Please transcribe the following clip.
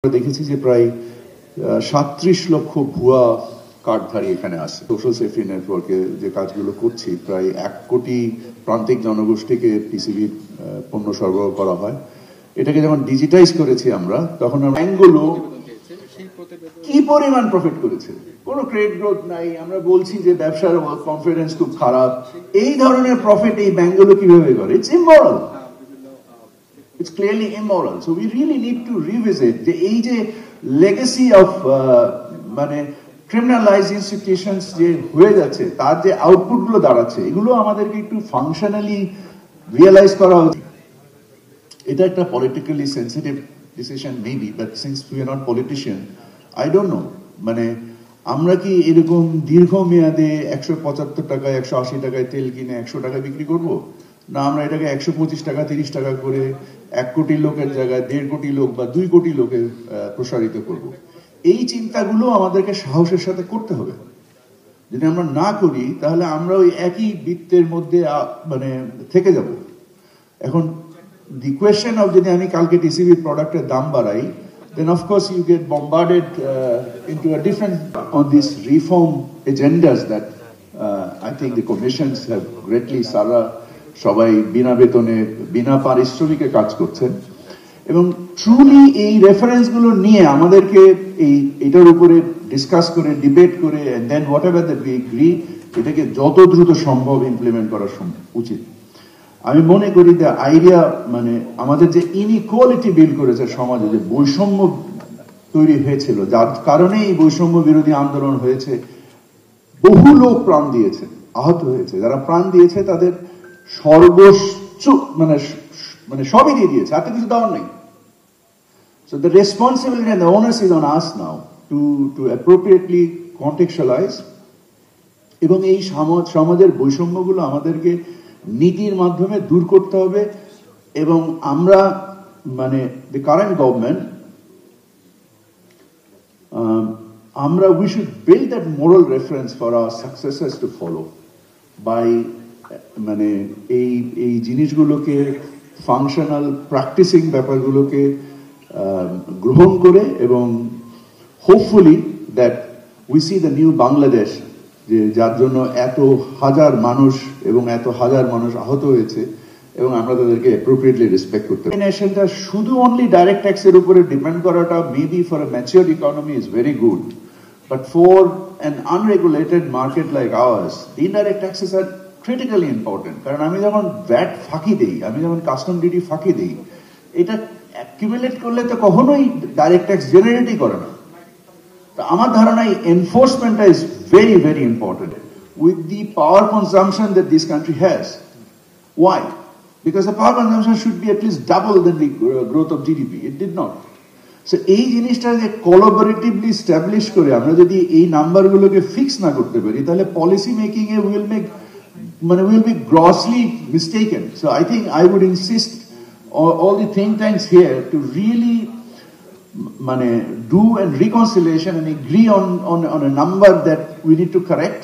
দেখেছি যে প্রায় ৩৭ লক্ষ ভুয়া কার্ডধারী এখানে আছে। সোশ্যাল সেফটি নেটওয়ার্কে যে কাজগুলো করছি, প্রায় ১ কোটি প্রান্তিক জনগোষ্ঠীকে পিসিবি পণ্য সরবরাহ করা হয়। এটাকে যখন ডিজিটাইজ করেছি আমরা, তখন ব্যাংকগুলো কি পরিমাণ প্রফিট করেছে, কোনো ক্রেডিট গ্রোথ নাই। আমরা বলছি যে ব্যবসার কনফিডেন্স খুব খারাপ। এই ধরনের প্রফিট এই ব্যাংকগুলো কিভাবে করে? It's immoral. It's clearly immoral. So we really need to revisit the legacy of criminalized institutions যে হয়ে যাচ্ছে, তার যে আউটপুট গুলো দাঁড়াচ্ছে, এগুলো আমাদেরকে একটু ফাংশনালি রিয়েলাইজ করা উচিত। এটা একটা politically sensitive decision maybe, but since we are not politician, I don't know, আমরা কি এরকম দীর্ঘমেয়াদে 175 টাকায় 180 টাকায় তেল কিনে 100 টাকায় বিক্রি করব, না আমরা এটাকে 125 টাকা 30 টাকা করে 1 কোটি লোকের জায়গায় 1.5 কোটি লোক বা 2 কোটি লোকে প্রসারিত করব? এই চিন্তাগুলো আমাদেরকে সাহসের সাথে করতে হবে। যদি আমরা না করি, তাহলে আমরা ওই একই বৃত্তের মধ্যে থেকে যাব। এখন the question of যদি আমি কালকে টিসিবি প্রোডাক্টের দাম বাড়াই, then of course you get bombarded into a different on these reform agendas that I think the commissions have greatly সবাই বিনা বেতনে বিনা পারিশ্রমিকে কাজ করছেন, এবং ট্রুলি এই রেফারেন্স গুলো নিয়ে আমাদেরকে এটার উপরে ডিসকাস করে ডিবেট করে and then whatever that we agree, এটাকে যত দ্রুত সম্ভব ইমপ্লিমেন্ট করা উচিত। আমি মনে করি যে আইডিয়া আমাদের যে ইনইকুয়ালিটি বিল্ড করেছে সমাজে, যে বৈষম্য তৈরি হয়েছিল, যার কারণে এই বৈষম্য বিরোধী আন্দোলন হয়েছে, বহু লোক প্রাণ দিয়েছে, আহত হয়েছে। যারা প্রাণ দিয়েছে তাদের সর্বোচ্চ সবই দিয়ে দিয়েছে, আর কিছু দেওয়ার নেই। So the responsibility and the onus is on us now to appropriately contextualize, এবং এই সমাজের বৈষম্যগুলো আমাদেরকে নীতির মাধ্যমে দূর করতে হবে। এবং আমরা the current government, we should build that moral reference for our successors to follow by এই জিনিসগুলোকে ফাংশনাল প্র্যাকটিসিং ব্যাপারগুলোকে গ্রহণ করে, এবং hopefully that we see the new Bangladesh, যে যার জন্য এত হাজার মানুষ আহত হয়েছে, এবং আমরা তাদেরকে অ্যাপ্রোপ্রিয়েটলি রেসপেক্ট করতে পারি। নেশনটা শুধু অনলি ডাইরেক্ট ট্যাক্সের উপরে ডিপেন্ড করাটা maybe for a mature economy is very good, but for an unregulated market like ours, the indirect taxes are critically important. কারণ আমি যখন ভ্যাট ফাঁকি দেই, আমি যখন কাস্টম ডিউটি ফাঁকি দেই, এটা অ্যাকুমুলেট করলে তো কখনোই ডাইরেক্ট ট্যাক্স জেনারেটই করে না। তো আমার ধারণা এই এনফোর্সমেন্টটা is very very important with the power consumption that this country has. Why? Because the power consumption should be at least double than the growth of GDP. It did not. So এই জিনিসটা যে collaboratively establish করে আমরা যদি এই নাম্বারগুলোকে fix না করতে পারি, তাহলে policy making A will be grossly mistaken. So I think I would insist all the think tanks here to really do a reconciliation and agree on a number that we need to correct.